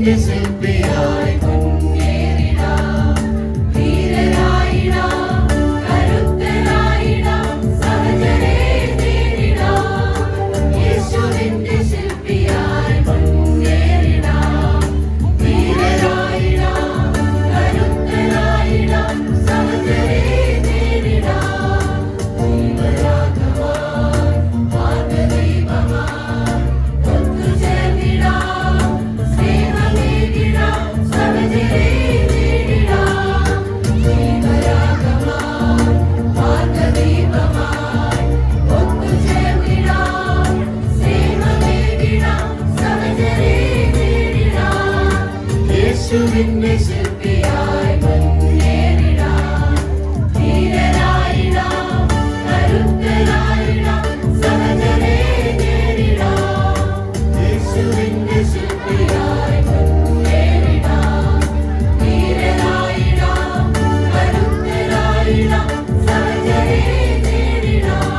യേശുവിന്റെ ശില്പിയായി മുന്നേറിടാം. ധീരരായിടാം, കരുത്തരായിടാം, സഹജരെ നേരിടാം. യേശുവിന്റെ ശില്പിയായി മുന്നേറിടാം. ധീരരായിടാം, കരുത്തരായിടാം, സഹജരെ നേരിടാം. ദൈവരാഗമായി, മാർഗ്ഗദീപമായി ഒത്തുചേർന്നിടാം. സ്നേഹമേകിടാം, സഹജരെ നേരിടാം. ദൈവരാഗമായി, മാർഗ്ഗദീപമായി ഒത്തുചേർന്നിടാം. സ്നേഹമേകിടാം, സഹജരെ നേരിടാം. യേശുവിന്റെ ശില്പിയായി മുന്നേറിടാം. ധീരരായിടാം, കരുത്തരായിടാം, സഹജരെ നേരിടാം. യേശുവിന്റെ ശില്പിയായി മുന്നേറിടാം. ധീരരായിടാം, കരുത്തരായിടാം, സഹജരെ നേരിടാം.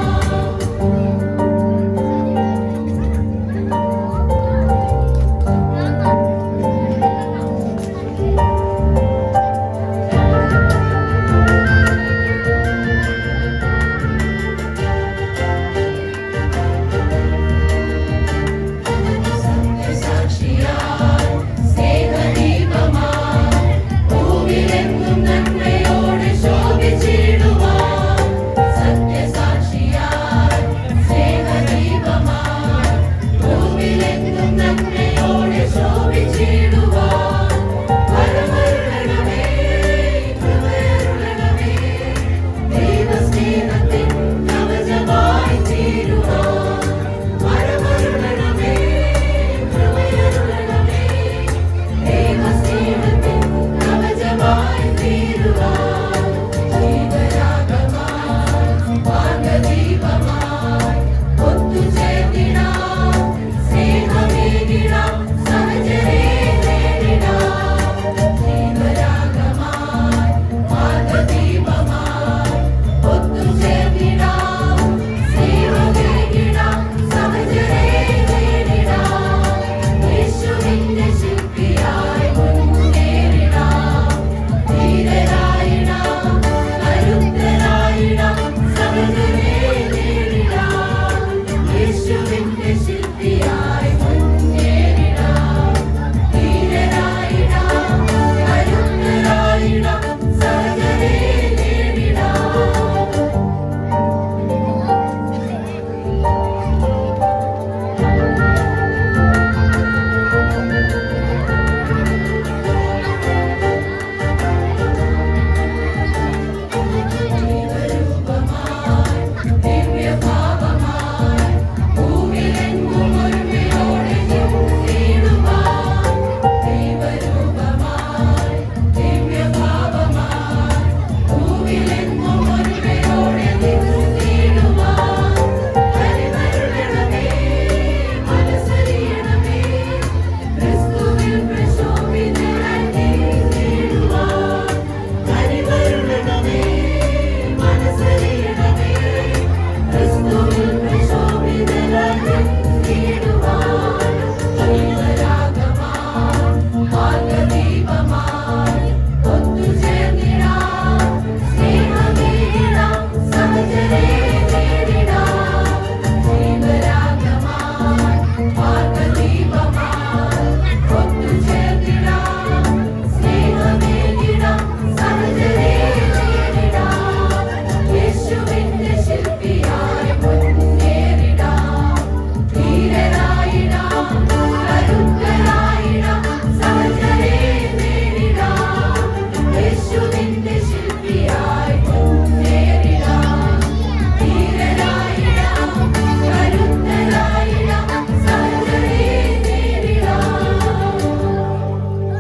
സത്യസാക്ഷിയായി, സ്നേഹദീപമായി ഭൂമിയിലെങ്ങും നന്മയോടെ ശോഭിച്ചിടുവാൻ. സത്യസാക്ഷിയായി, സ്നേഹദീപമായി ഭൂമിയിലെങ്ങും നന്മയോടെ ശോഭിച്ചിടുവാൻ. വരമരുളണമേ, കൃപയരുളണമേ, ദൈവസ്നേഹത്തിൻ കവചമായി തീരുവാൻ. വരമരുളണമേ, കൃപയരുളണമേ, ദൈവസ്നേഹത്തിൻ കവചമായി തീരുവാൻ. ദൈവരാഗമായി, മാർഗ്ഗദീപമായി ഒത്തുചേർന്നിടാം. സ്നേഹമേകിടാം, സഹജരെ നേരിടാം. ദൈവരാഗമായി, മാർഗ്ഗദീപമായി ഒത്തുചേർന്നിടാം. സ്നേഹമേകിടാം, സഹജരെ നേരിടാം. യേശുവിന്റെ ശില്പിയായി മുന്നേറിടാം. ധീരരായിടാം, കരുത്തരായിടാം, സഹജരെ നേരിടാം. യേശുവിന്റെ ശില്പിയായി മുന്നേറിടാം. ധീരരായിടാം, കരുത്തരായിടാം, സഹജരെ നേരിടാം. ദൈവരൂപമായി, ദിവ്യഭാവമായി ഭൂമിയിലെങ്ങും ഒരുമയോടെ നിന്നിടുവാൻ. ദൈവരൂപമായി, ദിവ്യഭാവമായി ഭൂമിയിലെങ്ങും ഒരുമയോടെ നിന്നിടുവാൻ. കനിവരുളണമേ, മനസ്സറിയണമേ, ക്രിസ്തുവിൽ പ്രശോഭിതരായി തീർന്നിടുവാൻ. കനിവരുളണമേ, മനസ്സറിയണമേ, ക്രിസ്തുവിൽ പ്രശോഭിതരായി തീർന്നിടുവാൻ. ദൈവരാഗമായി, മാർഗ്ഗദീപമായി ഒത്തുചേർന്നിടാം. സ്നേഹമേകിടാം, സഹജരെ നേരിടാം. ദൈവരാഗമായി, മാർഗ്ഗദീപമായി ഒത്തുചേർന്നിടാം. സ്നേഹമേകിടാം, സഹജരെ നേരിടാം. യേശുവിന്റെ ശില്പിയായി മുന്നേറിടാം. ധീരരായിടാം, കരുത്തരായിടാം, സഹജരെ നേരിടാം. യേശുവിന്റെ